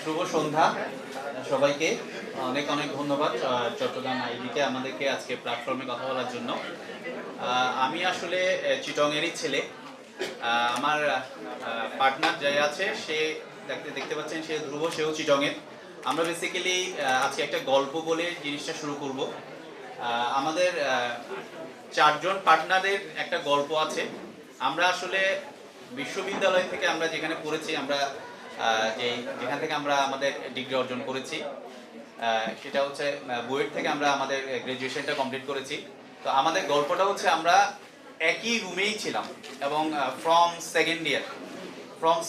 শুভ সন্ধ্যা সবাইকে। অনেক অনেক ধন্যবাদ চট্টগ্রাম আইবিকে আমাদেরকে আজকে প্ল্যাটফর্মে কথা বলার জন্য। আমি আসলে চিটংয়েরই ছেলে। আমার পার্টনার যে আছে সে দেখতে পাচ্ছেন সে ধ্রুব, সেও চিটংয়ের। আমরা বেসিক্যালি আজকে একটা গল্প বলে জিনিসটা শুরু করব। আমাদের চারজন পার্টনারের একটা গল্প আছে। আমরা আসলে বিশ্ববিদ্যালয় থেকে আমরা যেখানে পড়েছি, আমরা যেখান থেকে আমরা আমাদের ডিগ্রি অর্জন করেছি, সেটা হচ্ছে বুয়েট থেকে আমরা আমাদের গ্র্যাজুয়েশনটা কমপ্লিট করেছি। তো আমাদের গল্পটা হচ্ছে আমরা একই রুমেই ছিলাম এবং ফ্রম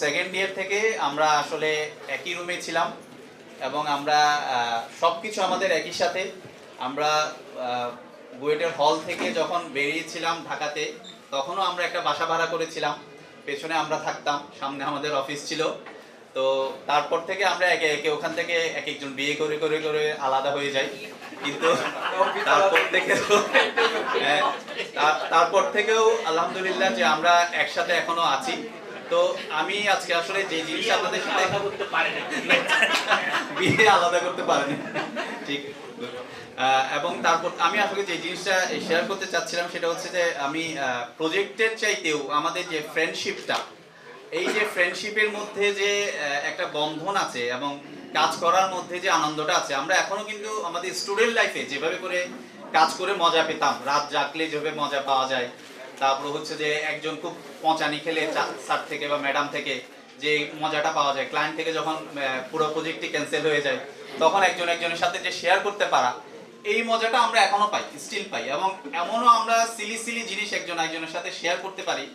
সেকেন্ড ইয়ার থেকে আমরা আসলে একই রুমে ছিলাম এবং আমরা সব কিছু আমাদের একই সাথে। আমরা বুয়েটের হল থেকে যখন বেরিয়েছিলাম ঢাকাতে, তখনও আমরা একটা বাসা ভাড়া করেছিলাম। পেছনে আমরা থাকতাম, সামনে আমাদের অফিস ছিল। তো তারপর থেকে আমরা একে একে ওখান থেকে এক একজন বিয়ে করে করে করে আলাদা হয়ে যাই। কিন্তু তারপর থেকেও আলহামদুলিল্লাহ যে আমরা একসাথে এখনো আছি। তো আমি আজকে আসলে যে জিনিসটা আপনাদের সাথে বিয়ে আলাদা করতে পারিনি, ঠিক। এবং তারপর আমি আসলে যে জিনিসটা শেয়ার করতে চাচ্ছিলাম সেটা হচ্ছে যে আমি প্রজেক্টের চাইতেও আমাদের যে ফ্রেন্ডশিপটা, এই যে ফ্রেন্ডশিপের মধ্যে যে একটা বন্ধন আছে এবং কাজ করার মধ্যে যে আনন্দটা আছে, আমরা এখনো কিন্তু আমাদের স্টুডেন্ট লাইফে যেভাবে করে কাজ করে মজা পেতাম, রাত জাগলে যেভাবে মজা পাওয়া যায়, তারপর হচ্ছে যে একজন খুব পচানি খেলে স্যার থেকে বা ম্যাডাম থেকে যে মজাটা পাওয়া যায়, ক্লায়েন্ট থেকে যখন পুরো প্রজেক্টটি ক্যান্সেল হয়ে যায় তখন একজন একজনের সাথে যে শেয়ার করতে পারা, এই মজাটা আমরা এখনো পাই, স্টিল পাই। এবং এমনও আমরা সিলি সিলি জিনিস একজন একজনের সাথে শেয়ার করতে পারি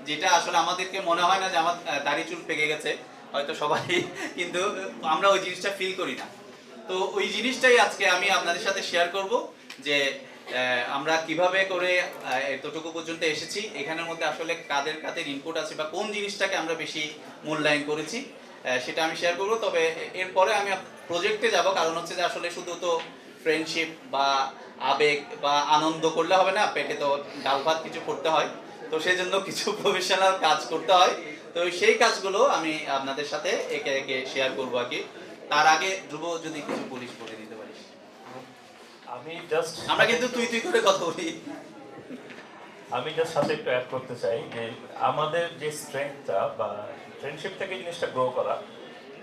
যেটা আসলে আমাদেরকে মনে হয় না যে আমার দাড়ি চুল পেকে গেছে, হয়তো সবাই, কিন্তু আমরা ওই জিনিসটা ফিল করি না। তো ওই জিনিসটাই আজকে আমি আপনাদের সাথে শেয়ার করব যে আমরা কিভাবে করে এতটুকু পর্যন্ত এসেছি, এখানের মধ্যে আসলে কাদের কাদের ইনপুট আছে বা কোন জিনিসটাকে আমরা বেশি মূল্যায়ন করেছি, সেটা আমি শেয়ার করব। তবে এরপরে আমি প্রজেক্টে যাব, কারণ হচ্ছে যে আসলে শুধু তো ফ্রেন্ডশিপ বা আবেগ বা আনন্দ করলে হবে না, পেটে তো ডাল ভাত কিছু করতে হয়। তো সেই জন্য কিছু প্রফেশনাল কাজ করতে হয়। তো সেই কাজগুলো আমি আপনাদের সাথে একে একে শেয়ার করবো আর কি। তার আগে ধ্রুব যদি কিছু পুলিশ করে দিতে পারিস। আমরা কিন্তু তুই তুই করে কথা বলি। আমি জাস্ট সাথে একটু অ্যাড করতে চাই যে আমাদের যে স্ট্রেংথটা বা ফ্রেন্ডশিপ থেকে জিনিসটা গ্রো করা,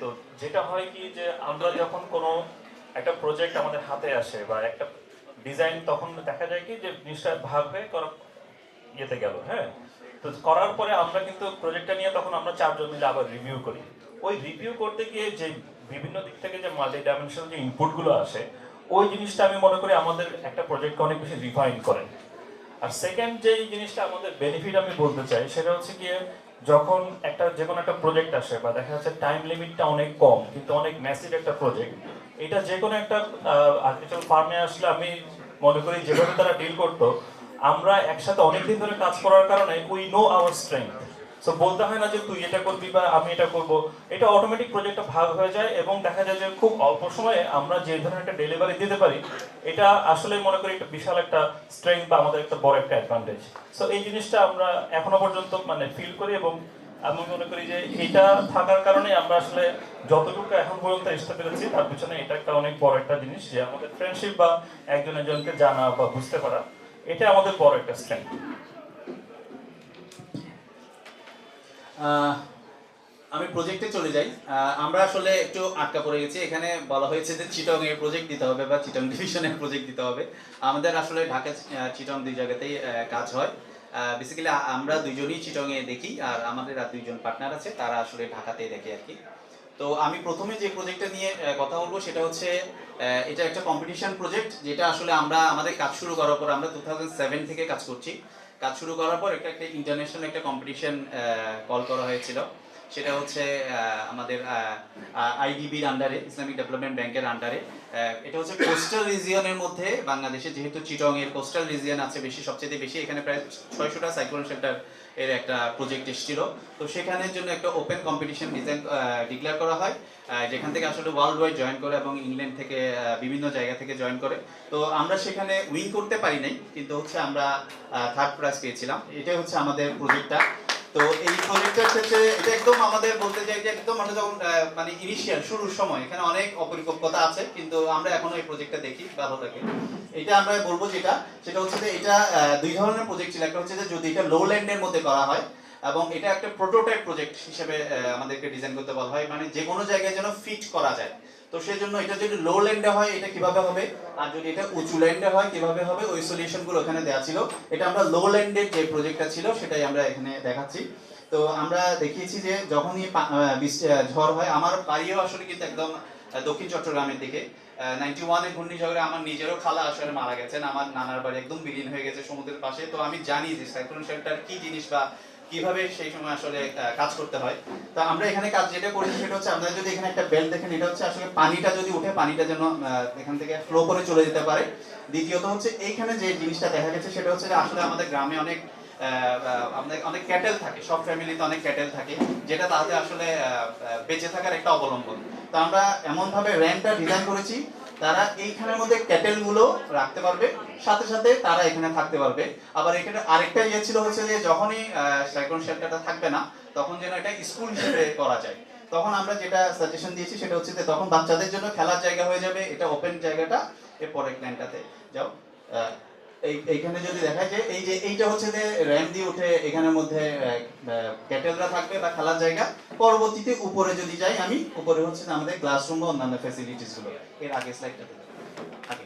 তো যেটা হয় কি যে আমরা যখন কোনো একটা প্রজেক্ট আমাদের হাতে আসে বা একটা ডিজাইন, তখন দেখা যায় কি যে জিনিসটা ভাগ হয়ে করা ইয়েতে গেল, হ্যাঁ। তো করার পরে আমরা কিন্তু প্রজেক্টটা নিয়ে তখন আমরা চারজন মিলে আবার রিভিউ করি। ওই রিভিউ করতে গিয়ে যে বিভিন্ন দিক থেকে যে মাল্টি ডাইমেনশনাল যে ইনপুটগুলো আসে, ওই জিনিসটা আমি মনে করি আমাদের একটা প্রজেক্টকে অনেক বেশি রিফাইন করে। আর সেকেন্ড যে জিনিসটা আমাদের বেনিফিট আমি বলতে চাই সেটা হচ্ছে গিয়ে, যখন যে কোনো একটা প্রজেক্ট আসে বা দেখা যাচ্ছে টাইম লিমিটটা অনেক কম কিন্তু অনেক ম্যাসিভ একটা প্রজেক্ট, এটা যে কোনো একটা আর্কিটেকচারাল ফার্মে আসলে আমি মনে করি যেভাবে তারা ডিল করতো, আমরা একসাথে অনেকদিন ধরে কাজ করার কারণে we know our strength. So বলতে হয় না যে তুই এটা করবি বা আমি এটা করব, এটা অটোমেটিক প্রজেক্টটা ভাগ হয়ে যায় এবং দেখা যায় যে খুব অল্প সময়ে আমরা যে ধরনের একটা ডেলিভারি দিতে পারি, এটা আসলে মনে করি একটা বিশাল একটা স্ট্রেংথ বা আমাদের একটা বড় একটা অ্যাডভান্টেজ। সো এই জিনিসটা আমরা এখনো পর্যন্ত মানে ফিল করি এবং আমি মনে করি যে এটা থাকার কারণে আমরা আসলে যতটুকু এখন পর্যন্ত আসতে পেরেছি তার পিছনে এটা একটা অনেক বড় একটা জিনিস, যে আমাদের ফ্রেন্ডশিপ বা একজন একজনকে জানা বা বুঝতে পারা, এটা আমাদের বড় একটা স্ট্রেংথ। আমি প্রজেক্টে চলে যাই। আমরা আসলে একটু আটকা পড়ে গেছি। এখানে বলা হয়েছে যে চিটং এর প্রজেক্ট দিতে হবে বা চিটং ডিভিশনের প্রজেক্ট দিতে হবে। আমাদের আসলে ঢাকা চিটং দুই জায়গাতেই কাজ হয়। বেসিক্যালি আমরা দুইজনই চিটং এ দেখি, আর আমাদের আর দুইজন পার্টনার আছে, তারা আসলে ঢাকাতে দেখে আর কি। তো আমি প্রথমে যে প্রজেক্টটা নিয়ে কথা বলবো সেটা হচ্ছে এটা একটা কম্পিটিশন প্রজেক্ট, যেটা আসলে আমরা আমাদের কাজ শুরু করার পর, আমরা 2007 থেকে কাজ করছি। কাজ শুরু করার পর একটা ইন্টারন্যাশনাল একটা কম্পিটিশন কল করা হয়েছিল। সেটা হচ্ছে আমাদের আইডিবির আন্ডারে, ইসলামিক ডেভেলপমেন্ট ব্যাংকের আন্ডারে। এটা হচ্ছে কোস্টাল রিজিয়নের মধ্যে বাংলাদেশে, যেহেতু চিটং এর কোস্টাল রিজিয়ন আছে বেশি, সবচেয়ে বেশি, এখানে প্রায় 600টা সাইক্লোন শেল্টার এর একটা প্রজেক্ট এসেছিল। তো সেখানের জন্য একটা ওপেন কম্পিটিশন ডিক্লেয়ার করা হয়, যেখান থেকে আসলে ওয়ার্ল্ড ওয়াইড জয়েন করে এবং ইংল্যান্ড থেকে বিভিন্ন জায়গা থেকে জয়েন করে। তো আমরা সেখানে উইন করতে পারি নাই, কিন্তু হচ্ছে আমরা থার্ড প্রাইজ পেয়েছিলাম। এটাই হচ্ছে আমাদের প্রজেক্টটা। তো এই প্রজেক্টের ক্ষেত্রে এটা একদম আমাদের বলতে চাই যে একদম আমরা যখন মানে ইনিশিয়াল শুরুর সময় এখানে অনেক অপরিপক্কতা আছে, কিন্তু আমরা এখনো এই প্রজেক্টটা দেখি ভালো লাগে। এটা আমরা বলবো সেটা হচ্ছে যে এটা দুই ধরনের প্রজেক্ট ছিল। একটা হচ্ছে যে যদি এটা লো ল্যান্ডের মধ্যে করা হয়, এবং এটা একটা প্রোটোটাইপ প্রজেক্ট হিসেবে আমাদেরকে ডিজাইন করতে বলা হয়, মানে যে কোনো জায়গায় যেন ফিট করা যায়। তো সেই জন্য এটা যদি লো ল্যান্ডে হয় এটা কিভাবে হবে, আর যদি এটা উঁচু ল্যান্ডে হয় কিভাবে হবে, ওই সলিউশনগুলো ওখানে দেওয়া ছিল। এটা আমরা লো ল্যান্ডের যে প্রজেক্টটা ছিল সেটাই আমরা এখানে দেখাচ্ছি। তো আমরা দেখিয়েছি যে যখনই ঝড় হয়, আমার বাড়িও আসলে কিন্তু একদম দক্ষিণ চট্টগ্রামের দিকে। 91-এর ঘূর্ণিঝড়ে আমার নিজেরও খালা আসলে মারা গেছেন, আমার নানার বাড়ি একদম বিলীন হয়ে গেছে সমুদ্রের পাশে। তো আমি জানি যে সাইক্লোন শেল্টার কি জিনিস বা কিভাবে সেই সময় আসলে কাজ করতে হয়। তো আমরা এখানে কাজ যেটা করেছি সেটা হচ্ছে, আমরা যদি এখানে একটা বেল্ট দেখেন, এটা হচ্ছে আসলে পানিটা যদি উঠে পানিটা যেন এখান থেকে ফ্লো করে চলে যেতে পারে। দ্বিতীয়ত হচ্ছে এইখানে যে জিনিসটা দেখা গেছে সেটা হচ্ছে যে আসলে আমাদের গ্রামে অনেক অনেক ক্যাটেল থাকে, সব ফ্যামিলিতে অনেক ক্যাটেল থাকে, যেটা তাদের আসলে বেঁচে থাকার একটা অবলম্বন। তো আমরা এমন ভাবে র্যাম্পটা ডিজাইন করেছি তারা এইখানের মধ্যে ক্যাটেল গুলো রাখতে পারবে, সাথে সাথে তারা এখানে থাকতে পারবে। আবার এখানে আরেকটা ইয়ে ছিল হচ্ছে যে যখনই সাইক্লোন শেল্টারটা থাকবে না, তখন যেন এটা স্কুল হিসেবে করা যায়। তখন আমরা যেটা সাজেশন দিয়েছি সেটা হচ্ছে যে তখন বাচ্চাদের জন্য খেলার জায়গা হয়ে যাবে, এটা ওপেন জায়গাটা। এর পরের প্ল্যানটাতে যাও। এইখানে যদি দেখা যায় এই যে এইটা হচ্ছে যে র্যাম দিয়ে উঠে এখানের মধ্যে ক্যাটেলরা থাকবে বা খেলার জায়গা। পরবর্তীতে উপরে যদি যাই আমি, উপরে হচ্ছে যে আমাদের ক্লাসরুম বা অন্যান্য ফ্যাসিলিটিস গুলো। এর আগে স্লাইডটাতে আগে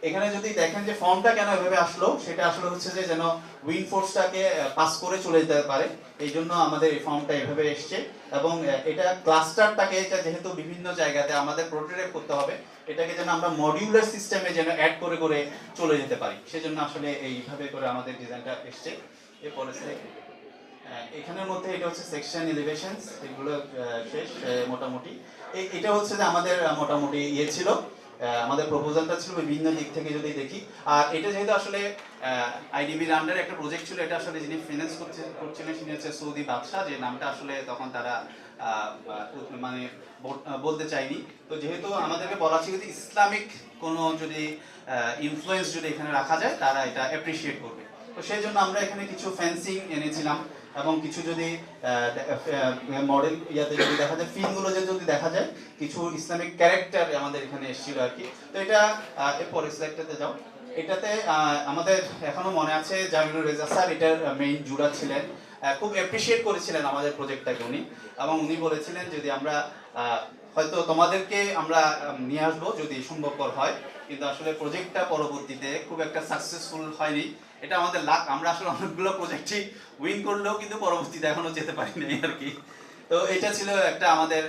এখানে যদি দেখেন যে ফর্মটা কেন এভাবে আসলো, সেটা আসলে হচ্ছে যে যেন উইন্ড ফোর্সটাকে পাস করে চলে যেতে পারে, এই জন্য আমাদের এই ফর্মটা এভাবে এসছে। এবং এটা ক্লাস্টারটাকে এটা যেহেতু বিভিন্ন জায়গাতে আমাদের প্রোটোটাইপ করতে হবে, এটাকে যেন আমরা মডিউলার সিস্টেমে যেন অ্যাড করে করে চলে যেতে পারি, সেজন্য আসলে এইভাবে করে আমাদের ডিজাইনটা এসছে। এরপরে এখানের মধ্যে এটা হচ্ছে সেকশন এলিভেশনস, এগুলো শেষ মোটামুটি। এটা হচ্ছে যে আমাদের মোটামুটি ইয়ে ছিল, আমাদের প্রপোজালটা ছিল বিভিন্ন দিক থেকে যদি দেখি। আর এটা যেহেতু আসলে আইডিবির আন্ডারে একটা প্রজেক্ট ছিল, এটা আসলে যিনি ফিনান্স করছিলেন তিনি হচ্ছে সৌদি বাদশাহ, যে নামটা আসলে তখন তারা মানে বলতে চাইনি। তো যেহেতু আমাদেরকে বলা ছিল যে ইসলামিক কোনো যদি ইনফ্লুয়েন্স যদি এখানে রাখা যায় তারা এটা অ্যাপ্রিসিয়েট করবে। তো সেই জন্য আমরা এখানে কিছু ফেন্সিং এনেছিলাম, এবং কিছু যদি মডেল ইয়াতে যদি দেখা যায়, ফিনগুলো যদি দেখা যায়, কিছু ইসলামিক ক্যারেক্টার আমাদের এখানে এসেছিল আর কি। তো এটা এরপরে স্লাইডটাতে যাও। এটাতে আমাদের এখনো মনে আছে জামিলুর রেজা স্যার এটার মেইন জুড়া ছিলেন, খুব অ্যাপ্রিসিয়েট করেছিলেন আমাদের প্রজেক্টটাকে উনি। এবং উনি বলেছিলেন যদি আমরা হয়তো তোমাদেরকে আমরা নিয়ে আসবো যদি সম্ভবপর হয়, কিন্তু আসলে প্রজেক্টটা পরবর্তীতে খুব একটা সাকসেসফুল হয়নি। এটা আমাদের লাক, আমরা আসলে অনেকগুলো প্রজেক্টই উইন করলেও কিন্তু পরবর্তীতে এখনো যেতে পারি নাই আর কি। তো এটা ছিল একটা আমাদের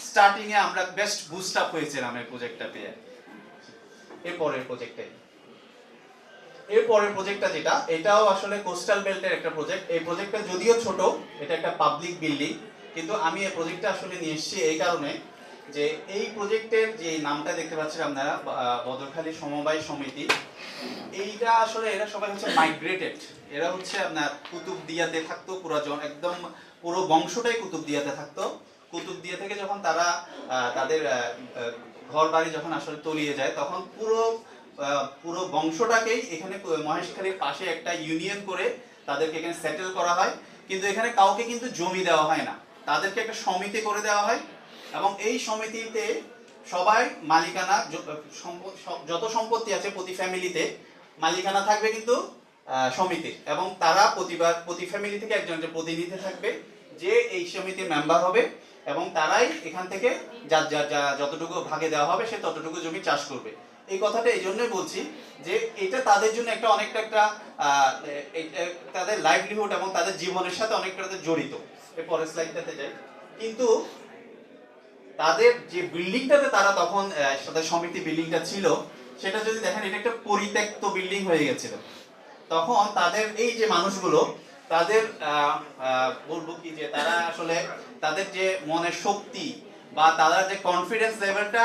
স্টার্টিং এ আমরা বেস্ট বুস্ট আপ হয়েছিলাম এই প্রজেক্টটা পেয়ে। এরপরের প্রজেক্টটা যেটা, এটাও আসলে কোস্টাল বেল্টের একটা প্রজেক্ট। এই প্রজেক্টটা যদিও ছোট, এটা একটা পাবলিক বিল্ডিং, কিন্তু আমি এই প্রজেক্টটা আসলে নিয়ে এসেছি এই কারণে যে এই প্রজেক্টের যে নামটা দেখতে পাচ্ছেন আপনারা, বদরখালী সমবায় সমিতি, এইটা আসলে এরা সবাই হচ্ছে মাইগ্রেটেড। এরা হচ্ছে আপনার কুতুবদিয়াতে থাকতো, একদম পুরো বংশটাই কুতুবদিয়াতে থাকতো। কুতুবদিয়া থেকে যখন তারা তাদের ঘর বাড়ি যখন আসলে তলিয়ে যায়, তখন পুরো বংশটাকেই এখানে মহেশখালীর পাশে একটা ইউনিয়ন করে তাদেরকে এখানে সেটেল করা হয়। কিন্তু এখানে কাউকে কিন্তু জমি দেওয়া হয় না, তাদেরকে একটা সমিতি করে দেওয়া হয়। এবং এই সমিতিতে সবাই মালিকানা, যত সম্পত্তি আছে প্রতি ফ্যামিলিতে মালিকানা থাকবে কিন্তু সমিতির। এবং তারা প্রতি ফ্যামিলি থেকে একজন প্রতিনিধি থাকবে যে এই সমিতির মেম্বার হবে, এবং তারাই এখান থেকে যতটুকু ভাগে দেওয়া হবে সে ততটুকু জমি চাষ করবে। এই কথাটা এই জন্যই বলছি যে এটা তাদের জন্য অনেকটা একটা তাদের লাইভলিহুড এবং তাদের জীবনের সাথে অনেকটা জড়িত। এরপরে স্লাইডটাতে যাই। কিন্তু তাদের যে বিল্ডিংটাতে তারা তখন সাথে সমিতি বিল্ডিংটা ছিল, সেটা যদি দেখেন এটা একটা পরিত্যক্ত বিল্ডিং হয়ে গেছিল। তখন তাদের এই যে মানুষগুলো, তাদের বলবো কি যে তারা আসলে তাদের যে মনের শক্তি বা তারা যে কনফিডেন্স লেভেলটা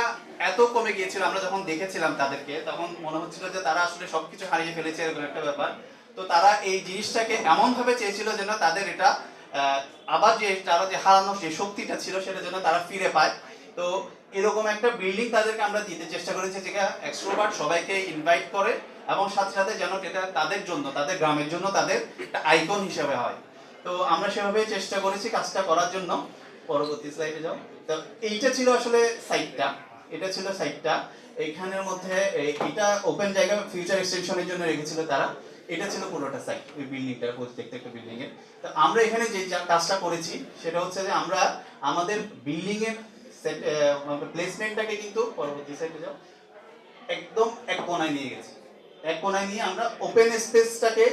এত কমে গিয়েছিল, আমরা যখন দেখেছিলাম তাদেরকে তখন মনে হচ্ছিল যে তারা আসলে সবকিছু হারিয়ে ফেলেছে, এরকম একটা ব্যাপার। তো তারা এই জিনিসটাকে এমন ভাবে চেয়েছিল যেন তাদের এটা আবার যে তারা যে হারানোর যে শক্তিটা ছিল সেটা যেন তারা ফিরে পায়। তো এরকম একটা বিল্ডিং তাদেরকে আমরা দিতে চেষ্টা করেছি, যেটা এক্সট্রোভার্ট সবাইকে ইনভাইট করে, এবং সাথে সাথে যেন এটা তাদের জন্য, তাদের গ্রামের জন্য তাদের একটা আইকন হিসেবে হয়। তো আমরা সেভাবে চেষ্টা করেছি কাজটা করার জন্য। পরবর্তী স্লাইডে যাও। তো এইটা ছিল আসলে সাইটটা, এটা ছিল সাইটটা। এইখানের মধ্যে এটা ওপেন জায়গা ফিউচার এক্সটেনশনের জন্য রেখেছিল তারা। এটা ছিল পুরোটা সাইট, ওই বিল্ডিংটা, প্রত্যেকটা একটা বিল্ডিং এর। তো আমরা এখানে যে কাজটা করেছি সেটা হচ্ছে যে আমরা আমাদের বিল্ডিং এর প্লেসমেন্টটাকে কিন্তু, পরবর্তী সাইডে যাও, একদম এক কোণায় নিয়ে গেছি। এক কোণায় নিয়ে আমরা ওপেন স্পেসটাকে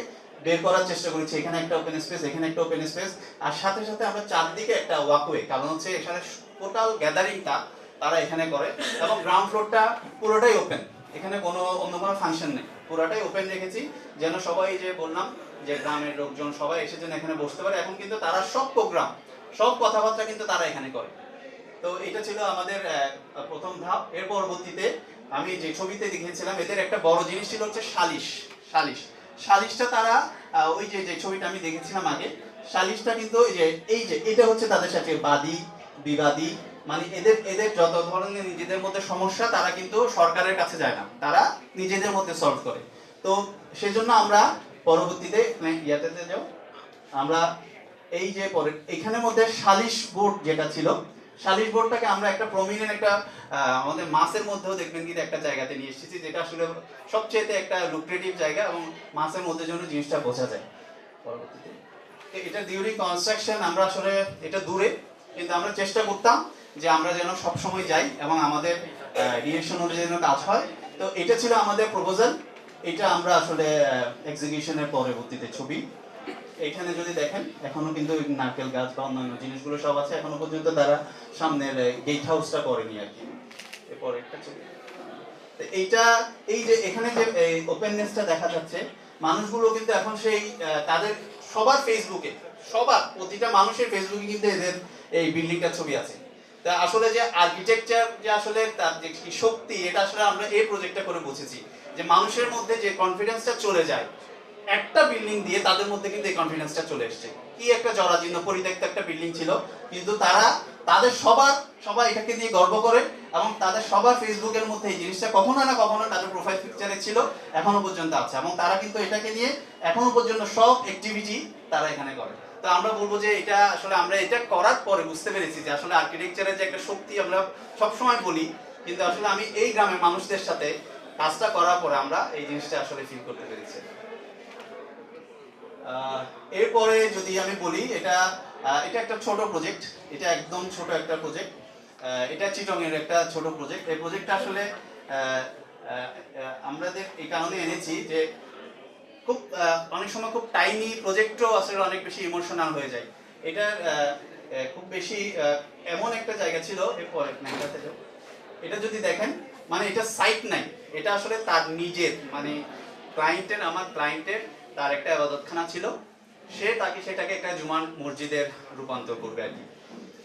বের করার চেষ্টা করেছি। এখানে একটা ওপেন স্পেস, এখানে একটা ওপেন স্পেস, আর সাথে সাথে আমরা চারদিকে একটা ওয়াকওয়ে, কারণ হচ্ছে এখানে টোটাল গ্যাদারিংটা তারা এখানে করে, এবং গ্রাউন্ড ফ্লোরটা পুরোটাই ওপেন। এখানে কোনো অন্য কোনো ফাংশন নেই, পুরোটাই ওপেন রেখেছি যেন সবাই, যে বললাম যে গ্রামের লোকজন সবাই এসে যেন এখানে বসতে পারে। এখন কিন্তু তারা সব প্রোগ্রাম, সব কথাবার্তা কিন্তু তারা এখানে করে। তো এটা ছিল আমাদের প্রথম ধাপ। এর পরবর্তীতে আমি যে ছবিতে দেখিয়েছিলাম, এদের একটা বড় জিনিস ছিল হচ্ছে সালিশ। সালিশ, সালিশটা তারা ওই যে যে ছবিটা আমি দেখেছিলাম আগে, সালিশটা কিন্তু এই যে এটা হচ্ছে তাদের সাথে বাদী বিবাদী, মানে এদের এদের যত ধরনের নিজেদের মধ্যে সমস্যা তারা কিন্তু সরকারের কাছে যায় না, তারা নিজেদের মধ্যে সলভ করে। তো সেজন্য আমরা পরবর্তীতে ইয়াতে যাও, আমরা এই যে পরে এখানের মধ্যে সালিশ বোর্ড যেটা ছিল, সালিশ বোর্ডটাকে আমরা একটা প্রমিনেন্ট একটা আমাদের মাসের মধ্যেও দেখবেন কিন্তু একটা জায়গাতে নিয়ে এসেছি, যেটা আসলে সবচেয়ে একটা লুক্রেটিভ জায়গা, এবং মাসের মধ্যে জন্য জিনিসটা বোঝা যায়। পরবর্তীতে এটা ডিউরিং কনস্ট্রাকশন আমরা আসলে এটা দূরে, কিন্তু আমরা চেষ্টা করতাম যে আমরা যেন সব সময় যাই এবং আমাদের ডিরেকশন অনুযায়ী যেন কাজ হয়। তো এটা ছিল আমাদের প্রপোজাল। এটা আমরা আসলে এক্সিকিউশনের পরবর্তীতে ছবি। এখানে যদি দেখেন এখনো কিন্তু নারকেল গাছ বা অন্যান্য জিনিসগুলো সব আছে, এখনো পর্যন্ত তারা সামনের গেট হাউসটা করেনি আর কি। এরপর একটা ছবি, এইটা এই যে এখানে যে ওপেননেসটা দেখা যাচ্ছে, মানুষগুলো কিন্তু এখন সেই তাদের সবার ফেসবুকে, সবার প্রতিটা মানুষের ফেসবুকে কিন্তু এদের এই বিল্ডিংটার ছবি আছে। তা আসলে যে আর্কিটেকচার যে আসলে তার যে কি শক্তি, এটা আসলে আমরা এই প্রজেক্টটা করে বুঝেছি যে মানুষের মধ্যে যে কনফিডেন্সটা চলে যায় একটা বিল্ডিং দিয়ে, তাদের মধ্যে কিন্তু এই কনফিডেন্সটা চলে এসেছে। কি একটা জরাজীর্ণ পরিত্যক্ত একটা বিল্ডিং ছিল, কিন্তু তারা তাদের সবাই এটাকে নিয়ে গর্ব করে, এবং তাদের সবার ফেসবুকের মধ্যে এই জিনিসটা কখনো না কখনো তাদের প্রোফাইল পিকচারে ছিল, এখনো পর্যন্ত আছে, এবং তারা কিন্তু এটাকে নিয়ে এখনো পর্যন্ত সব অ্যাক্টিভিটি তারা এখানে করে। তো আমরা বলবো যে এটা আসলে আমরা এটা করার পরে বুঝতে পেরেছি যে আসলে আর্কিটেকচারের যে একটা শক্তি আমরা সবসময় বলি, কিন্তু আসলে আমি এই গ্রামের মানুষদের সাথে কাজটা করার পরে আমরা এই জিনিসটা আসলে ফিল করতে পেরেছি। এরপরে যদি আমি বলি, এটা একটা ছোট প্রজেক্ট, এটা একদম ছোট একটা প্রজেক্ট। এটা চিটং এর একটা ছোট প্রজেক্ট। এই প্রজেক্টটা আসলে আমাদের এই কারণে এনেছি যে খুব অনেক সময় খুব টাইনি প্রজেক্টও আসলে অনেক বেশি ইমোশনাল হয়ে যায়। এটা খুব বেশি এমন একটা জায়গা ছিল। এরপরে এটা যদি দেখেন, মানে এটা সাইট নাই, এটা আসলে তার নিজের, মানে ক্লায়েন্টের, আমার ক্লায়েন্টের তার একটা ইবাদতখানা ছিল, সে সেটাকে একটা জুমার মসজিদের রূপান্তর করবে আর কি।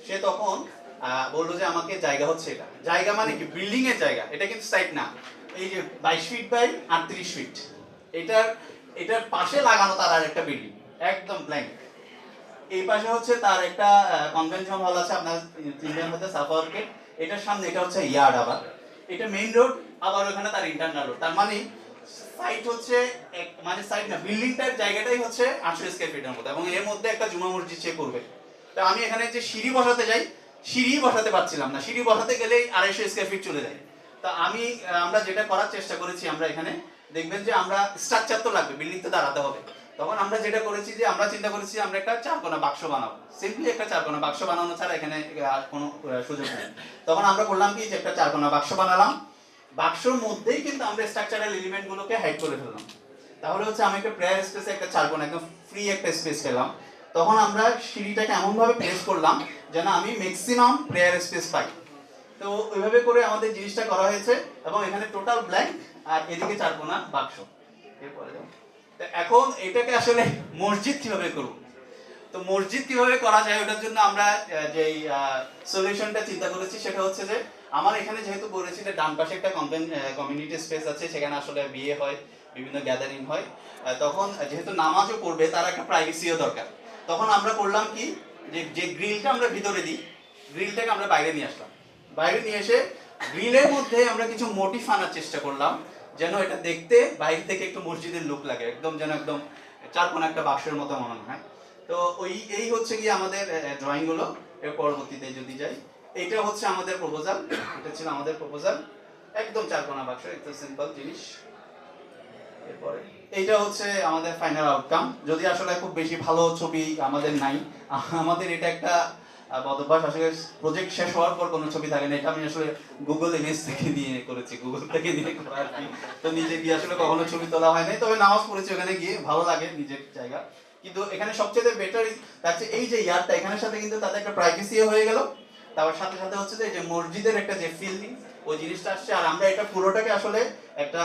সে তখন বললো যে আমাকে জায়গা হচ্ছে, এটা জায়গা মানে কি বিল্ডিং এর জায়গা, এটা কিন্তু সাইট না। এই যে 22 ফিট বাই 38 ফিট, এটার পাশে লাগানো তার আর একটা বিল্ডিং একদম ব্ল্যাঙ্ক। এই পাশে হচ্ছে তার একটা কনভেনশন হল আছে, আপনার চিনবেন হচ্ছে সাফাওয়ারকে। এটার সামনে এটা হচ্ছে ইয়ার্ড, আবার এটা মেইন রোড, আবার ওখানে তার ইন্টারনাল রোড। তার মানে সাইট হচ্ছে মানে সাইট না, বিল্ডিংটার জায়গাটাই হচ্ছে 800 স্কয়ার ফিটের মতো, এবং এর মধ্যে একটা জুমা মসজিদ সে করবে। তো আমি এখানে যে সিঁড়ি বসাতে যাই, সিঁড়ি বসাতে পারছিলাম না, সিঁড়ি বসাতে গেলেই 250 স্কয়ার ফিট চলে যায়। তা আমরা যেটা করার চেষ্টা করেছি, আমরা এখানে দেখবেন যে আমরা স্ট্রাকচার তো লাগবে, বিল্ডিং তো দাঁড়াতে হবে। তখন আমরা যেটা করেছি যে আমরা চিন্তা করেছি আমরা একটা চারকোনা বাক্স বানাবো, সিম্পলি একটা চারকোনা বাক্স বানানো ছাড়া এখানে কোনো সুযোগ নেই। তখন আমরা করলাম কি যে একটা চারকোনা বাক্স বানালাম, বাক্সর মধ্যেই কিন্তু আমরা স্ট্রাকচারাল এলিমেন্ট গুলোকে হাইড করে ফেললাম। তাহলে হচ্ছে আমি একটা প্রেয়ার স্পেসে একটা চারকোনা একদম ফ্রি একটা স্পেস পেলাম। তখন আমরা সিঁড়িটাকে এমন ভাবে প্লেস করলাম যেন আমি ম্যাক্সিমাম প্রেয়ার স্পেস পাই। তো ওইভাবে করে আমাদের জিনিসটা করা হয়েছে, এবং এখানে টোটাল ব্ল্যাঙ্ক, আর এদিকে চারকোনা বাক্স। এরপরে এখন এটাকে আসলে মসজিদ কিভাবে করব, তো মসজিদ কিভাবে করা যায় ওটার জন্য আমরা যে সলিউশনটা চিন্তা করেছি সেটা হচ্ছে যে আমার এখানে যেহেতু বলেছি যে ডান পাশে একটা কমিউনিটি স্পেস আছে, সেখানে আসলে বিয়ে হয়, বিভিন্ন গ্যাদারিং হয়, তখন যেহেতু নামাজও পড়বে তার একটা প্রাইভেসিও দরকার। তখন আমরা করলাম কি যে গ্রিলটা আমরা ভিতরে দিই, গ্রিলটাকে আমরা বাইরে নিয়ে আসলাম। বাইরে নিয়ে এসে গ্রিলের মধ্যে আমরা কিছু মোটিফ আনার চেষ্টা করলাম, যেন এটা দেখতে বাইরে থেকে একটু মসজিদের লুক লাগে, একদম যেন একদম চারকোনা একটা বাক্সের মতো মনে হয়। তো এই হচ্ছে কি আমাদের ড্রয়িং গুলো। এর পরবর্তীতে যদি যাই, এইটা হচ্ছে আমাদের প্রপোজাল। এটা ছিল আমাদের প্রপোজাল, একদম চারকোনা বাক্স, একদম সিম্পল জিনিস। এরপরে এইটা হচ্ছে আমাদের ফাইনাল আউটকাম। যদি আসলে খুব বেশি ভালো ছবি আমাদের নাই, আমাদের এটা একটা বদভ্যাস, আসলে প্রজেক্ট শেষ হওয়ার পর কোনো ছবি থাকে না। এটা আমি আসলে গুগল ইমেজ থেকে নিয়ে করেছি, গুগল থেকে নিয়ে করা আর কি। তো নিজে গিয়ে আসলে কখনো ছবি তোলা হয় নাই, তবে নামাজ পড়েছি ওখানে গিয়ে, ভালো লাগে নিজের জায়গা। কিন্তু এখানে সবচেয়ে বেটার লাগছে এই যে ইয়ারটা, এখানের সাথে কিন্তু তাদের একটা প্রাইভেসিও হয়ে গেল। তারপর সাথে সাথে হচ্ছে যে মসজিদের একটা যে ফিলিং, ওই জিনিসটা আসছে। আর আমরা এটা পুরোটাকে আসলে একটা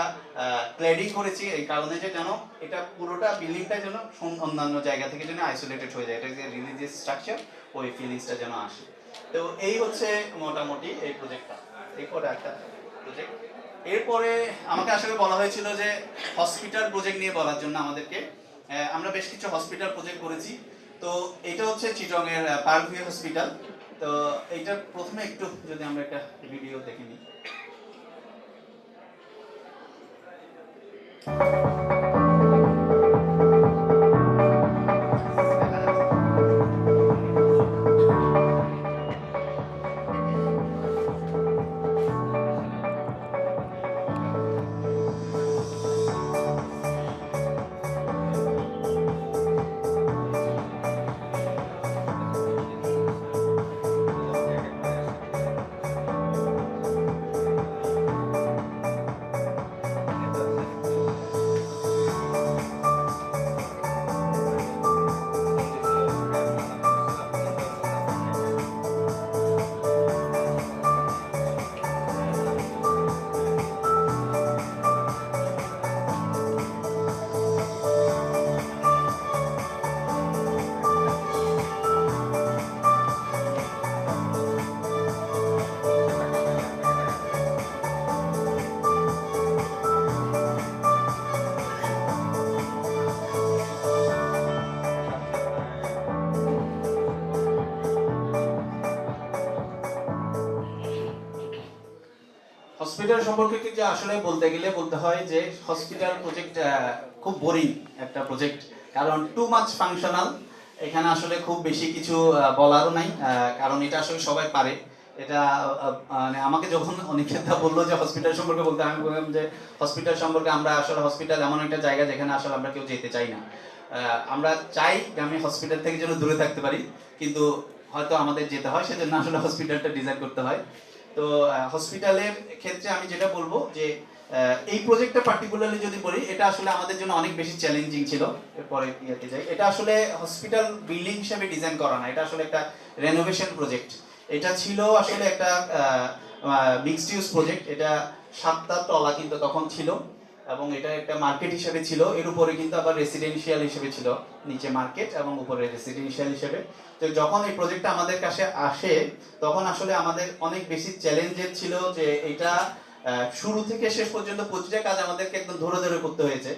ক্ল্যাডিং করেছি এই কারণে যে যেন এটা পুরোটা বিল্ডিংটা যেন অন্যান্য জায়গা থেকে যেন আইসোলেটেড হয়ে যায়, এটা যে রিলিজিয়াস স্ট্রাকচার, ওই ফিলিংসটা যেন আসে। তো এই হচ্ছে মোটামুটি এই প্রজেক্টটা, এরপরে একটা প্রজেক্ট। এরপরে আমাকে আসলে বলা হয়েছিল যে হসপিটাল প্রজেক্ট নিয়ে বলার জন্য আমাদেরকে। আমরা বেশ কিছু হসপিটাল প্রজেক্ট করেছি। তো এটা হচ্ছে চিটং এর পার্কভিউ হসপিটাল। তো এইটা প্রথমে একটু যদি আমরা একটা ভিডিও দেখে নিই। হসপিটাল সম্পর্কে কিছু আসলে বলতে গেলে বলতে হয় যে হসপিটাল প্রজেক্ট খুব বোরিং একটা প্রজেক্ট, কারণ টু মাচ ফাংশনাল। এখানে আসলে খুব বেশি কিছু বলারও নাই, কারণ এটা আসলে সবাই পারে। এটা মানে আমাকে যখন অনিকেতা বললো যে হসপিটাল সম্পর্কে বলতে, আমি বললাম যে হসপিটাল সম্পর্কে আমরা আসলে, হসপিটাল এমন একটা জায়গা যেখানে আসলে আমরা কেউ যেতে চাই না। আমরা চাই যে আমি হসপিটাল থেকে যেন দূরে থাকতে পারি, কিন্তু হয়তো আমাদের যেতে হয়, সেজন্য আসলে হসপিটালটা ডিজাইন করতে হয়। তো হসপিটালের ক্ষেত্রে আমি যেটা বলবো যে এই প্রজেক্টটা পার্টিকুলারলি যদি বলি, এটা আসলে আমাদের জন্য অনেক বেশি চ্যালেঞ্জিং ছিল। এরপরে ইয়েতে যাই, এটা আসলে হসপিটাল বিল্ডিং হিসেবে ডিজাইন করা না, এটা আসলে একটা রেনোভেশন প্রজেক্ট। এটা ছিল আসলে একটা মিক্সড ইউজ প্রজেক্ট। এটা 7টা তলা কিন্তু তখন ছিল, এবং এটা একটা মার্কেট হিসেবে ছিল। এর উপরে কিন্তু আবার রেসিডেন্সিয়াল হিসেবে ছিল, নিচে মার্কেট এবং উপরে রেসিডেন্সিয়াল হিসেবে। তো যখন এই প্রজেক্টটা আমাদের কাছে আসে, তখন আসলে আমাদের অনেক বেশি চ্যালেঞ্জের ছিল যে এটা শুরু থেকে শেষ পর্যন্ত প্রতিটা কাজ আমাদেরকে একদম ধরে ধরে করতে হয়েছে।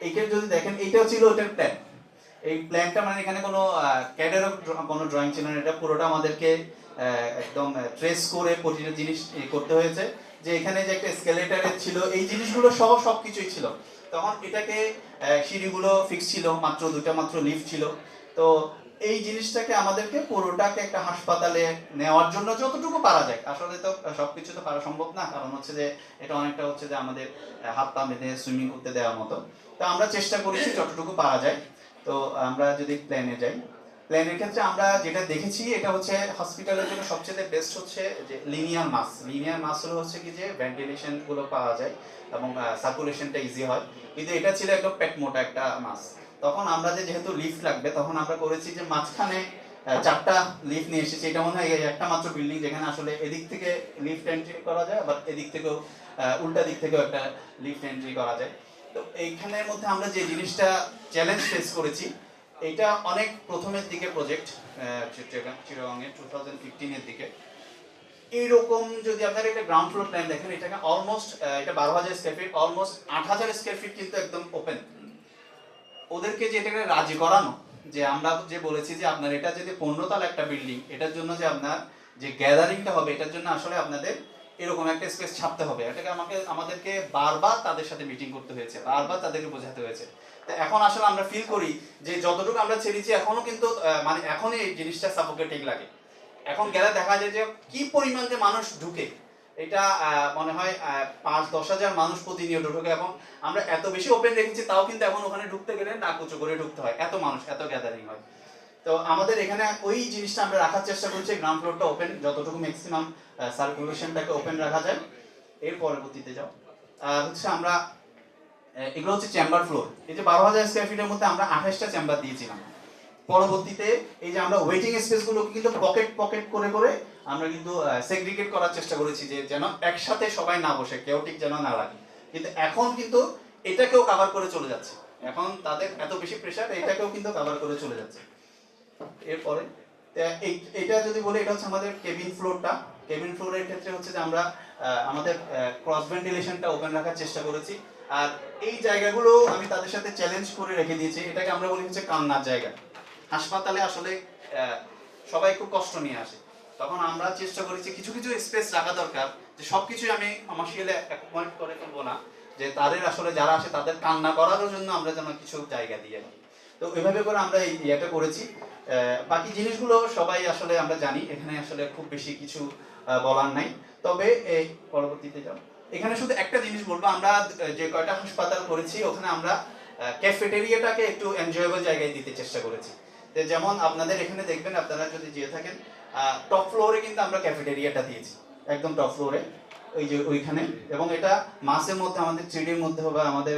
এইখানে যদি দেখেন, এইটাও ছিল ওটার প্ল্যান। এই প্ল্যানটা মানে এখানে কোনো ক্যাডেরও কোনো ড্রয়িং ছিল না, এটা পুরোটা আমাদেরকে একদম ট্রেস করে প্রতিটা জিনিস করতে হয়েছে। যে এখানে যে একটা স্কেলেটারের ছিল, এই জিনিসগুলো সহ সবকিছুই ছিল। তখন এটাকে সিঁড়িগুলো ফিক্স ছিল, মাত্র 2টা মাত্র লিফট ছিল। তো এই জিনিসটাকে আমাদেরকে পুরোটাকে একটা হাসপাতালে নেওয়ার জন্য যতটুকু পারা যায়, আসলে তো সবকিছু তো পারা সম্ভব না, কারণ হচ্ছে যে এটা অনেকটা হচ্ছে যে আমাদের হাত পা বেঁধে সুইমিং করতে দেওয়ার মতো। তো আমরা চেষ্টা করেছি যতটুকু পারা যায়। তো আমরা যদি প্ল্যানে যাই, প্ল্যানের ক্ষেত্রে আমরা যেটা দেখেছি, এটা হচ্ছে হসপিটালের জন্য সবচেয়ে বেস্ট হচ্ছে যে লিনিয়ার মাস। লিনিয়ার মাস হলো হচ্ছে কি যে ভেন্টিলেশন গুলো পাওয়া যায় এবং সার্কুলেশনটা ইজি হয়। কিন্তু এটা ছিল একদম পেট মোটা একটা মাস। তখন আমরা যেহেতু লিফট লাগবে, তখন আমরা করেছি যে মাঝখানে 4টা লিফট নিয়ে এসেছি। এটা মনে হয় একটা মাত্র বিল্ডিং যেখানে আসলে এদিক থেকে লিফট এন্ট্রি করা যায়, আবার এদিক থেকেও উল্টা দিক থেকেও একটা লিফট এন্ট্রি করা যায়। তো এইখানের মধ্যে আমরা যে জিনিসটা চ্যালেঞ্জ ফেস করেছি, এটা অনেক প্রথমের দিকে প্রজেক্ট, চিটাগংয়ের 2015-এর দিকে। এইরকম যদি আপনারা একটা গ্রাউন্ড ফ্লোর প্ল্যান দেখেন, এটাকে অলমোস্ট এটা 12,000 square feet, almost 8,000 square feet কিন্তু একদম ওপেন। ওদেরকে যে এটাকে রাজি করানো, যে আমরা যে বলেছি যে আপনার এটা যদি 15 তলা একটা বিল্ডিং, এটার জন্য যে আপনার যে গ্যাদারিংটা হবে, এটার জন্য আসলে আপনাদের এরকম একটা স্পেস ছাপতে হবে। এটাকে আমাদেরকে বারবার তাদের সাথে মিটিং করতে হয়েছে, বারবার তাদেরকে বোঝাতে হয়েছে তো এখন আসলে আমরা ফিল করি যে যতটুকু আমরা ছেড়েছি এখনো কিন্তু মানে এখনই এই জিনিসটা সাফোকেটিং লাগে। এখন গেলে দেখা যায় যে কি পরিমাণ যে মানুষ ঢুকে, এটা মনে হয় 5-10 হাজার মানুষ প্রতিনিয়ত ঢুকে। এবং আমরা এত বেশি ওপেন রেখেছি, তাও কিন্তু এখন ওখানে ঢুকতে গেলে নাক উঁচু করে ঢুকতে হয়, এত মানুষ, এত গ্যাদারিং হয়। তো আমাদের এখানে ওই জিনিসটা আমরা রাখার চেষ্টা করছি, গ্রাউন্ড ফ্লোরটা ওপেন, যতটুকু ম্যাক্সিমাম সার্কুলেশনটাকে ওপেন রাখা যায়। এর পরবর্তীতে যাও হচ্ছে আমরা এগুলো হচ্ছে চেম্বার ফ্লোর। এই যে 12,000 স্কয়ার ফিটের মধ্যে আমরা 28টা চেম্বার দিয়েছিলাম। পরবর্তীতে এই যে আমরা ওয়েটিং স্পেসগুলোকে কিন্তু পকেট পকেট করে করে আমরা কিন্তু সেগ্রিগেট করার চেষ্টা করেছি, যে যেন একসাথে সবাই না বসে, কেওটিক যেন না লাগে। কিন্তু এখন কিন্তু এটাকেও কভার করে চলে যাচ্ছে, এখন তাদের এত বেশি প্রেশার, এটাকেও কিন্তু কভার করে চলে যাচ্ছে। এরপরে এইটা যদি বলি, এটা হচ্ছে আমাদের কেবিন ফ্লোরটা। কেবিন ফ্লোরের ক্ষেত্রে হচ্ছে যে আমরা আমাদের ক্রস ভেন্টিলেশনটা ওপেন রাখার চেষ্টা করেছি। আর এই জায়গাগুলো আমি তাদের সাথে চ্যালেঞ্জ করে রেখে দিয়েছি, এটাকে আমরা বলি হচ্ছে কান্নার জায়গা। হাসপাতালে আসলে সবাই খুব কষ্ট নিয়ে আসে, তখন আমরা চেষ্টা করেছি কিছু কিছু স্পেস রাখা দরকার, যে সবকিছু আমি কমার্শিয়ালি অ্যাকোমোডেট করে ফেলবো না, যে তাদের আসলে যারা আসে তাদের কান্না করার জন্য আমরা যেন কিছু জায়গা দিয়ে দিই। তো এইভাবে করে আমরা এই ইয়েটা করেছি। বাকি জিনিসগুলো সবাই আসলে আমরা জানি, এখানে আসলে খুব বেশি কিছু বলার নাই। তবে এই পরবর্তীতে যাও, এখানে শুধু একটা জিনিস বলবো, আমরা যে কয়টা হাসপাতাল করেছি ওখানে আমরা ক্যাফেটেরিয়াটাকে একটু এনজয়েবল জায়গায় দিতে চেষ্টা করেছি। যেমন আপনাদের এখানে দেখবেন, আপনারা যদি যেয়ে থাকেন, টপ ফ্লোরে কিন্তু আমরা ক্যাফেটেরিয়াটা দিয়েছি, একদম টপ ফ্লোরে ওই যে ওইখানে। এবং এটা মাসের মধ্যে আমাদের 3Dর মধ্যে বা আমাদের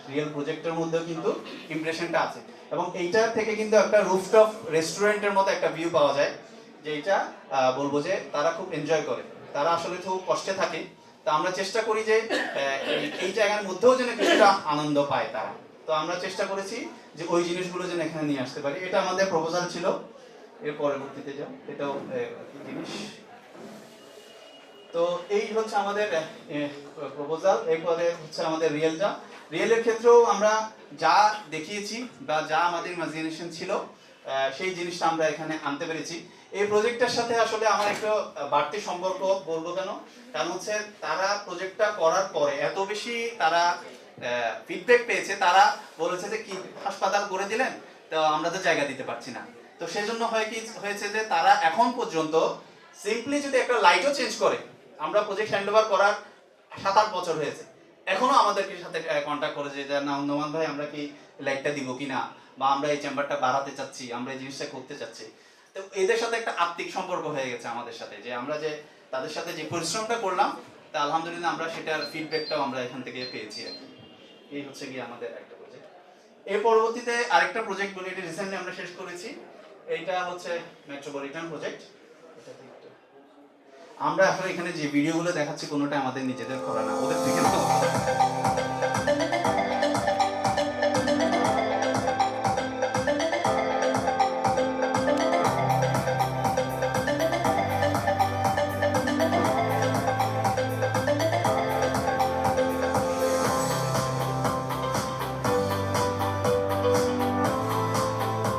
রিয়েল প্রজেক্টের মধ্যেও কিন্তু ইমপ্রেশনটা আছে। এবং এইটা থেকে কিন্তু একটা রুফটপ রেস্টুরেন্টের মতো একটা ভিউ পাওয়া যায়, যে এটা বলবো যে তারা খুব এনজয় করে, তারা আসলে খুব কষ্টে থাকে। তো আমরা চেষ্টা করি যে এই জায়গার মধ্যেও যেন কিছুটা আনন্দ পায় তারা। তো আমরা চেষ্টা করেছি যে ওই জিনিসগুলো যেন এখানে নিয়ে আসতে পারি, এটা আমাদের প্রপোজাল ছিল। এর পরবর্তীতে যাও, এটাও জিনিস। তো এই হচ্ছে আমাদের প্রপোজাল। এরপরে হচ্ছে আমাদের রিয়েলটা। রিয়েলের ক্ষেত্রেও আমরা যা দেখিয়েছি বা যা আমাদের ইমাজিনেশন ছিল, সেই জিনিসটা আমরা এখানে আনতে পেরেছি। এই প্রজেক্টটার সাথে আসলে আমার একটা বাড়তি সম্পর্ক বলবো কেন, কারণ হচ্ছে তারা প্রজেক্টটা করার পরে এত বেশি তারা ফিডব্যাক পেয়েছে, তারা বলেছে যে কি হাসপাতাল করে দিলেন, তো আমরা তো জায়গা দিতে পারছি না। তো সেজন্য হয়েছে যে তারা এখন পর্যন্ত সিম্পলি যদি একটা লাইটও চেঞ্জ করে, আমরা প্রজেক্ট হ্যান্ডওভার করার 7-8 বছর হয়েছে, এখনো আমাদেরকে সাথে কন্ট্যাক্ট করেছে যে না নোমান ভাই, আমরা কি লাইটটা দিব কিনা, বা আমরা এই চেম্বারটা বাড়াতে চাচ্ছি, আমরা এই জিনিসটা করতে চাচ্ছি। তো এদের সাথে একটা আত্মিক সম্পর্ক হয়ে গেছে আমাদের সাথে, যে আমরা যে তাদের সাথে যে পরিশ্রমটা করলাম, তা আলহামদুলিল্লাহ আমরা সেটার ফিডব্যাকটাও আমরা এখান থেকে পেয়েছি আর কি। এই হচ্ছে কি আমাদের একটা প্রজেক্ট। এর পরবর্তীতে আরেকটা প্রজেক্ট বলি, এটা রিসেন্টলি আমরা শেষ করেছি। এইটা হচ্ছে মেট্রোপলিটন প্রজেক্ট। আমরা আসলে এখানে যে ভিডিওগুলো দেখাচ্ছি কোনোটা আমাদের নিজেদের করা না, ওদের থেকে না।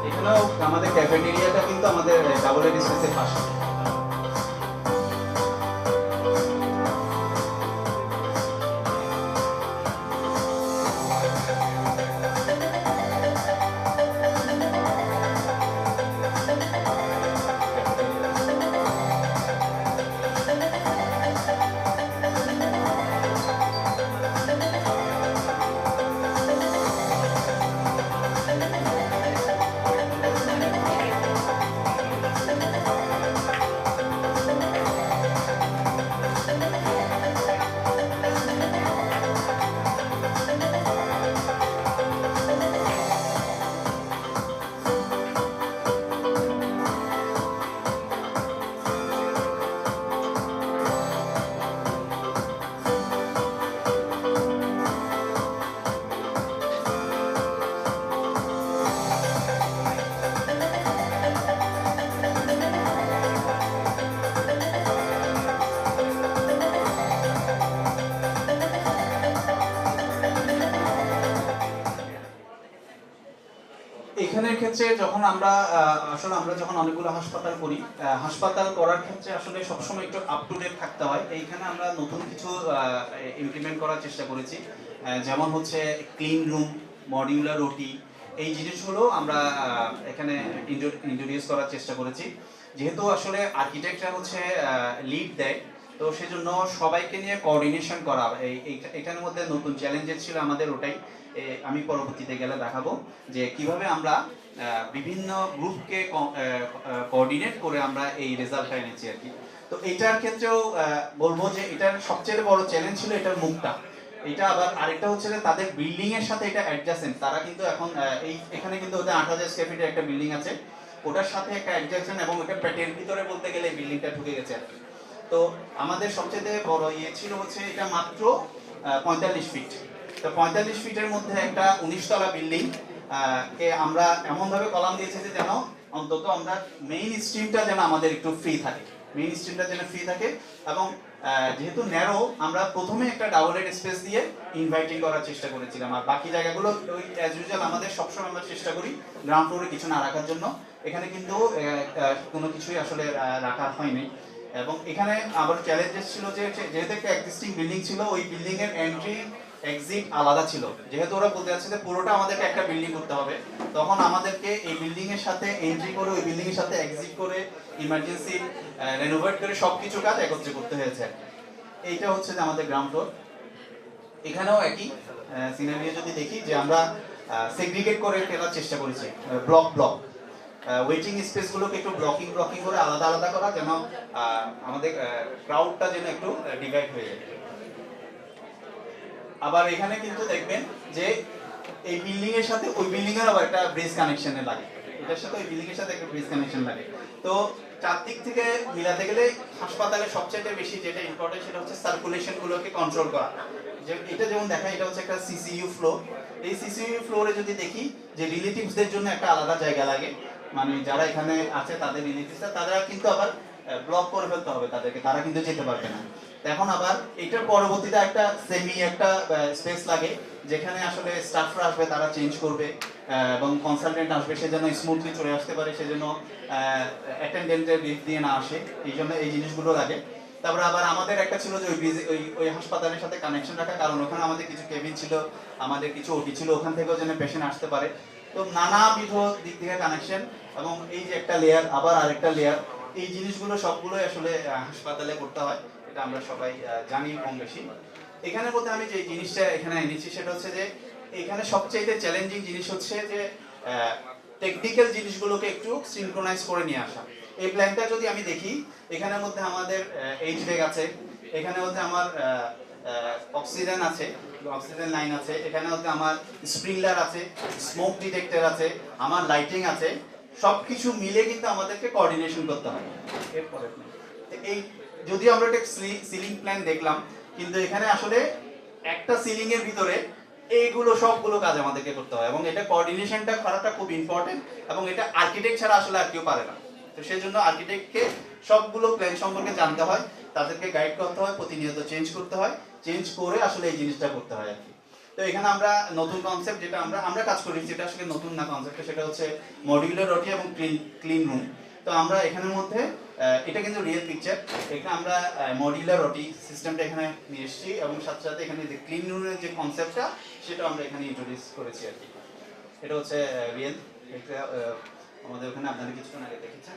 এখানেও আমাদের ক্যাফেটেরিয়াটা কিন্তু আমাদের ডাবল এড স্পেসের পাশে। এখানের ক্ষেত্রে যখন আমরা আসলে আমরা যখন অনেকগুলো হাসপাতাল করি, হাসপাতাল করার ক্ষেত্রে আসলে সবসময় একটু আপ টু ডেট থাকতে হয়। এইখানে আমরা নতুন কিছু ইমপ্লিমেন্ট করার চেষ্টা করেছি, যেমন হচ্ছে ক্লিন রুম, মডিউলার ওটি, এই জিনিসগুলো আমরা এখানে ইন্ট্রোডিউস করার চেষ্টা করেছি। যেহেতু আসলে আর্কিটেক্টরা হচ্ছে লিড দেয়, তো সেজন্য সবাইকে নিয়ে কোঅর্ডিনেশন করা এখানের মধ্যে নতুন চ্যালেঞ্জেস ছিল আমাদের ওটাই। আমি পরবর্তীতে গেলে দেখাবো যে কিভাবে আমরা বিভিন্ন গ্রুপকে কোঅর্ডিনেট করে আমরা এই রেজাল্টটা এনেছি আর কি। তো এইটার ক্ষেত্রেও বলবো যে এটার সবচেয়ে বড় চ্যালেঞ্জ ছিল এটার মুখটা। এটা আবার আরেকটা হচ্ছে যে তাদের বিল্ডিং এর সাথে এটা অ্যাডজাসেন্ট, তারা কিন্তু এখন এখানে কিন্তু ওদের 8000 স্কয়ার ফিটের একটা বিল্ডিং আছে, ওটার সাথে একটা অ্যাডজাসেন্ট এবং ওটা পেটের ভিতরে বলতে গেলে বিল্ডিংটা ঢুকে গেছে আর কি। তো আমাদের সবচেয়ে বড় ইয়ে ছিল হচ্ছে এটা মাত্র 45 ফিট। তো 45 ফিটের মধ্যে একটা 19 তলা বিল্ডিং কে আমরা এমনভাবে কলাম দিয়েছি যে যেন অন্তত আমরা মেইন স্ট্রিমটা যেন আমাদের একটু ফ্রি থাকে, মেইন স্ট্রিমটা যেন ফ্রি থাকে। এবং যেহেতু ন্যারো, আমরা প্রথমে একটা ডাবল হেড স্পেস দিয়ে ইনভাইটিং করার চেষ্টা করেছিলাম, আর বাকি জায়গাগুলো ওই অ্যাজ ইউজুয়াল আমাদের সবসময় আমরা চেষ্টা করি গ্রাউন্ড ফ্লোরে কিছু না রাখার জন্য। এখানে কিন্তু কোনো কিছুই আসলে রাখা হয়নি। এবং এখানে আবার চ্যালেঞ্জেস ছিল যে যেহেতু একটা এক্সিস্টিং বিল্ডিং ছিল, ওই বিল্ডিং এর এন্ট্রি এক্সিট আলাদা ছিল। যেহেতু ওরা বলতে যাচ্ছে যে পুরোটা আমাদেরকে একটা বিল্ডিং করতে হবে, তখন আমাদেরকে এই বিল্ডিং এর সাথে এন্ট্রি করে ওই বিল্ডিং এর সাথে এক্সিট করে ইমার্জেন্সি রেনোভেট করে সবকিছু কাজ একত্রে করতে হয়েছে। এইটা হচ্ছে যে আমাদের গ্রাউন্ড ফ্লোর। এখানেও একই সিনারিও যদি দেখি যে আমরা সেগ্রিগেট করে ফেলার চেষ্টা করেছি, ব্লক ব্লক ওয়েটিং স্পেসগুলোকে একটু ব্লকিং করে আলাদা আলাদা করা, যেন আমাদের ক্রাউডটা যেন একটু ডিভাইড হয়ে যায়। আবার এখানে কিন্তু দেখবেন যে এই বিল্ডিং এর সাথে ওই বিল্ডিং এর আবার একটা ব্রিজ কানেকশনে লাগে, এটার সাথে ওই বিল্ডিং এর সাথে একটা ব্রিজ কানেকশন লাগে। তো চারদিক থেকে মিলাতে গেলে হাসপাতালে সবচেয়ে বেশি যেটা ইম্পর্টেন্ট সেটা হচ্ছে সার্কুলেশন গুলোকে কন্ট্রোল করা। যে এটা যেমন দেখা, এটা হচ্ছে একটা সিসিইউ ফ্লোর। এই সিসিইউ ফ্লোরে যদি দেখি যে রিলেটিভসদের জন্য একটা আলাদা জায়গা লাগে, মানে যারা এখানে আছে তাদের রিলেটিভসরা, তারা কিন্তু আবার ব্লক করে ফেলতে হবে তাদেরকে, তারা কিন্তু যেতে পারবে না। এখন আবার এটার পরবর্তীতে একটা একটা স্পেস লাগে, যেখানে আসলে স্টাফরা আসবে, তারা চেঞ্জ করবে এবং কনসালটেন্ট আসবে, সে যেন স্মুথলি চলে আসতে পারে, সেজন্য অ্যাটেন্ডেন্টের লিফট দিয়ে না আসে, এই জন্য এই জিনিসগুলো লাগে। তারপরে আবার আমাদের একটা ছিল যে ওই হাসপাতালের সাথে কানেকশন রাখা, কারণ ওখানে আমাদের কিছু কেবিন ছিল, আমাদের কিছু ওটি ছিল, ওখান থেকেও যেন পেশেন্ট আসতে পারে। তো নানাবিধ দিক থেকে কানেকশন, এবং এই যে একটা লেয়ার আবার আরেকটা লেয়ার, এই জিনিসগুলো সবগুলোই আসলে হাসপাতালে করতে হয়, এটা আমরা সবাই জানি কম বেশি। এখানের মধ্যে আমি যে জিনিসটা এখানে এনেছি সেটা হচ্ছে যে এখানে সবচেয়ে চ্যালেঞ্জিং জিনিস হচ্ছে যে টেকনিক্যাল জিনিসগুলোকে একটু সিনক্রোনাইজ করে নিয়ে আসা। এই প্ল্যানটা যদি আমি দেখি, এখানের মধ্যে আমাদের এইচভেক আছে, এখানে মধ্যে আমার অক্সিজেন আছে, অক্সিজেন লাইন আছে, এখানে হচ্ছে আমার স্প্রিংলার আছে, স্মোক ডিটেক্টর আছে, আমার লাইটিং আছে, সবকিছু মিলে কিন্তু আমাদেরকে কোঅর্ডিনেশন করতে হয়। এরপরে এই যদিও আমরা একটা সিলিং প্ল্যান দেখলাম, কিন্তু এখানে আসলে একটা সিলিং এর ভিতরে এইগুলো সবগুলো কাজ আমাদেরকে করতে হয়, এবং এটা কোঅর্ডিনেশনটা করাটা খুব ইম্পর্টেন্ট, এবং এটা আর্কিটেক্ট ছাড়া আসলে আর কেউ পারে না। তো সেই জন্য আর্কিটেক্টকে সবগুলো প্ল্যান সম্পর্কে জানতে হয়, তাদেরকে গাইড করতে হয়, প্রতিনিয়ত চেঞ্জ করতে হয়, চেঞ্জ করে আসলে এই জিনিসটা করতে হয় আর কি। তো এখানে আমরা নতুন কনসেপ্ট যেটা আমরা কাজ করি, যেটা আসলে নতুন না কনসেপ্ট, সেটা হচ্ছে মডিউলার ওটি এবং ক্লিন রুম। তো আমরা এখানের মধ্যে এটা কিন্তু রিয়েল পিকচার, এখানে আমরা মডিউলার ওটি সিস্টেমটা এখানে নিয়ে এসেছি, এবং সাথে সাথে এখানে যে ক্লিন রুমের যে কনসেপ্টটা সেটা আমরা এখানে ইন্ট্রোডিউস করেছি আর কি। এটা হচ্ছে রিয়েল, এটা আমাদের ওখানে আপনারা কিছুক্ষণ আগে দেখেছেন।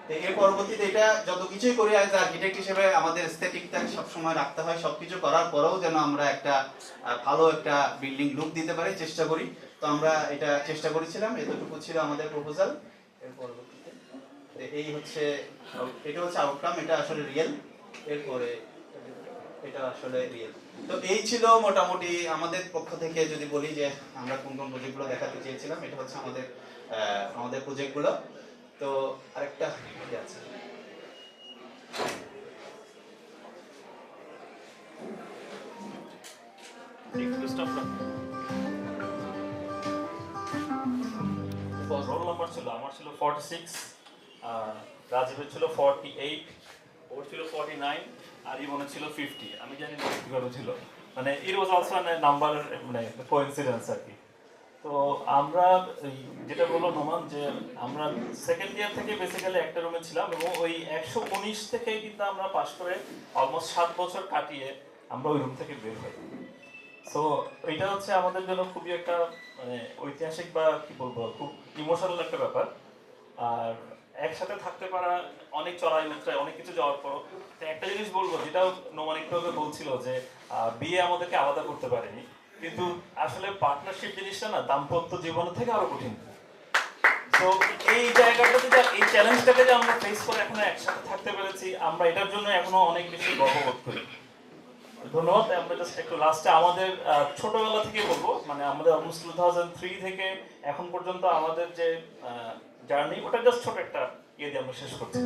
তো এর পরবর্তীতে এটা যত কিছুই করি অ্যাজ আর্কিটেক্ট হিসেবে আমাদের এস্থেটিকটা সবসময় রাখতে হয়, সবকিছু করার পরেও যেন আমরা একটা ভালো একটা বিল্ডিং লুক দিতে পারি, চেষ্টা করি। তো আমরা এটা চেষ্টা করেছিলাম, এতটুকু ছিল আমাদের প্রপোজাল। এর পরবর্তীতে এই হচ্ছে, এটা হচ্ছে আউটকাম, এটা আসলে রিয়েল। এরপরে এটা আসলে রিয়েল। তো এই ছিল মোটামুটি আমাদের পক্ষ থেকে যদি বলি যে আমরা কোন কোন প্রজেক্টগুলো দেখাতে চেয়েছিলাম, এটা হচ্ছে আমাদের প্রজেক্টগুলো। তো আরেকটা ইয়ে আছে, রোল নাম্বার ছিল, আমার ছিল 46, রাজীবের ছিল 48, ওর ছিল 49, আর ইমনের ছিল 50। আমি জানি না কিভাবে ছিল, মানে ইট ওয়াজ অলসো নাম্বার, মানে কোইন্সিডেন্স আর কি। তো আমরা যেটা বললো নোমান, যে আমরা সেকেন্ড ইয়ার থেকে বেসিক্যালি একটা রুমে ছিলাম, এবং ওই 119 থেকে কিন্তু আমরা পাস করে অলমোস্ট 7 বছর কাটিয়ে আমরা ওই রুম থেকে বের হই। সো এটা হচ্ছে আমাদের জন্য খুবই একটা মানে ঐতিহাসিক বা কি বলবো খুব ইমোশনাল একটা ব্যাপার। আর একসাথে থাকতে পারা অনেক চড়াই উতরাই অনেক কিছু যাওয়ার পর একটা জিনিস বলবো, যেটাও নোমান একটু আগে বলছিল যে বিয়ে আমাদেরকে আলাদা করতে পারেনি, কিন্তু আসলে পার্টনারশিপ জিনিসটা না দাম্পত্য জীবনের থেকে আরো কঠিন। তো এই জায়গাটাতে যে এই চ্যালেঞ্জটাকে যে আমরা ফেস করে এখনো একসাথে থাকতে পেরেছি, আমরা এটার জন্য এখনো অনেক বেশি গর্ববোধ করি। ধন্যবাদ। আমরা জাস্ট একটু লাস্টে আমাদের ছোটবেলা থেকে বলবো, মানে আমাদের অলমোস্ট 2003 থেকে এখন পর্যন্ত আমাদের যে জার্নি, ওটা জাস্ট ছোট একটা ইয়ে দিয়ে আমরা শেষ করছি।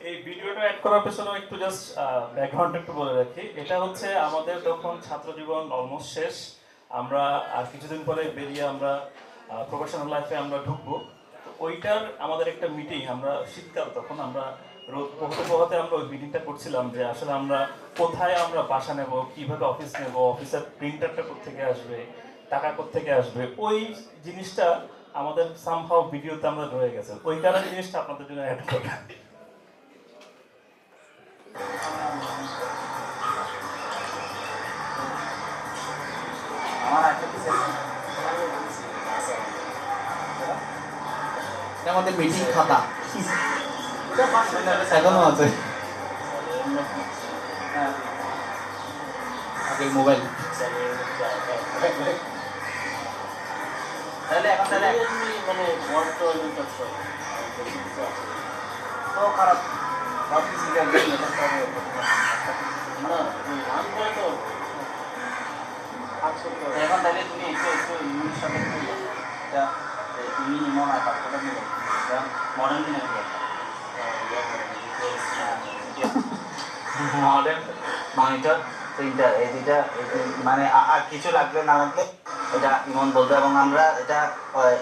এই ভিডিওটা অ্যাড করার পেছনে একটু জাস্ট ব্যাকগ্রাউন্ড একটু বলে রাখি। এটা হচ্ছে আমাদের যখন ছাত্র জীবন অলমোস্ট শেষ, আমরা আর কিছুদিন পরে বেরিয়ে আমরা প্রফেশনাল লাইফে আমরা ঢুকবো। তো ওইটার আমাদের একটা মিটিং, আমরা শীতকাল তখন আমরা রোদ পোহাতে পোহাতে আমরা ওই মিটিংটা করছিলাম যে আসলে আমরা কোথায় আমরা বাসা নেব, কিভাবে অফিস নেব, অফিসের প্রিন্টারটা কোত্থেকে আসবে, টাকা কোত্থেকে আসবে, ওই জিনিসটা আমাদের সামহাও ভিডিওতে আমরা রয়ে গেছে। ওই কারণে জিনিসটা আপনাদের জন্য অ্যাড করা। এটা আমাদের মিটিং খাতা এখনো আছে, আগের মোবাইল। তাহলে এখন তাহলে মানে বড় তো খারাপ সব কিছু এখন তাহলে তুমি একটু একটু ইমনের সাথে তুমি ইমন আর পাঁচটা মিলে মডেল কিনে মডেল মনিটর প্রিন্টার এই দুইটা মানে আর কিছু লাগবে না লাগবে এটা ইমন বলবে, এবং আমরা এটা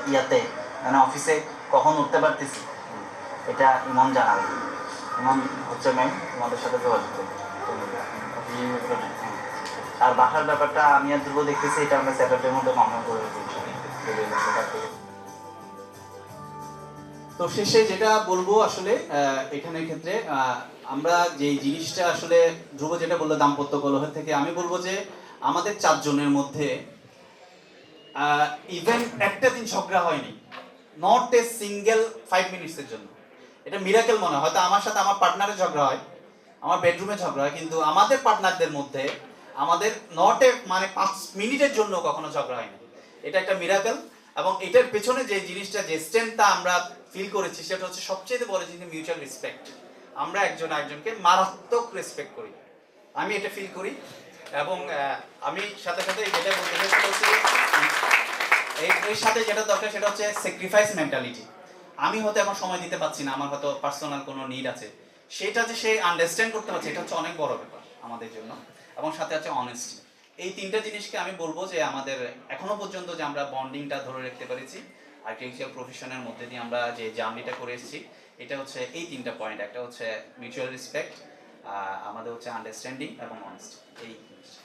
ইয়াতে মানে অফিসে কখন উঠতে পারতেছি এটা ইমন জানাবে। ইমন হচ্ছে ম্যাম, আমাদের সাথে যোগাযোগ করবে। আর বাসার ব্যাপারটা আমি আর ধ্রুব দেখতেছি, এটা আমরা স্যাটারডের মধ্যে কনফার্ম করে দিচ্ছি। তো শেষে যেটা বলবো আসলে এখানের ক্ষেত্রে আমরা যে জিনিসটা আসলে ধ্রুব যেটা বললো দাম্পত্য কলহের থেকে, আমি বলবো যে আমাদের 4 জনের মধ্যে ইভেন একটা দিন ঝগড়া হয়নি, নট এ সিঙ্গেল 5 মিনিটসের জন্য। এটা মিরাকেল মনে হয়। হয়তো আমার সাথে আমার পার্টনারের ঝগড়া হয়, আমার বেডরুমে ঝগড়া হয়, কিন্তু আমাদের পার্টনারদের মধ্যে আমাদের নট এ মানে 5 মিনিটের জন্য কখনো ঝগড়া হয়নি। এটা একটা মিরাকেল। এবং এটার পেছনে যে জিনিসটা, যে স্ট্রেংথটা আমরা ফিল করেছি, সেটা হচ্ছে সবচেয়ে বড় জিনিস মিউচুয়াল রেসপেক্ট। আমরা একজন আরেকজনকে মারাত্মক রেসপেক্ট করি, আমি এটা ফিল করি। এবং আমি সাথে সাথে যেটা বলতে চাইছি এর সাথে যেটা দরকার সেটা হচ্ছে স্যাক্রিফাইস মেন্টালিটি। আমি হয়তো এখন সময় দিতে পারছি না, আমার হয়তো পার্সোনাল কোনো নিড আছে, সেটা যে সে আন্ডারস্ট্যান্ড করতে পারছে, এটা হচ্ছে অনেক বড় ব্যাপার আমাদের জন্য। এবং সাথে আছে অনেস্টি। এই 3টা জিনিসকে আমি বলবো যে আমাদের এখনো পর্যন্ত যে আমরা বন্ডিংটা ধরে রাখতে পেরেছি আর্কিটেকচারাল প্রফেশনের মধ্যে দিয়ে আমরা যে জার্নিটা করে এসেছি, এটা হচ্ছে এই 3টা পয়েন্ট। একটা হচ্ছে মিউচুয়াল রেসপেক্ট, আমাদের হচ্ছে আন্ডারস্ট্যান্ডিং এবং অনেস্টি, এই জিনিসটা।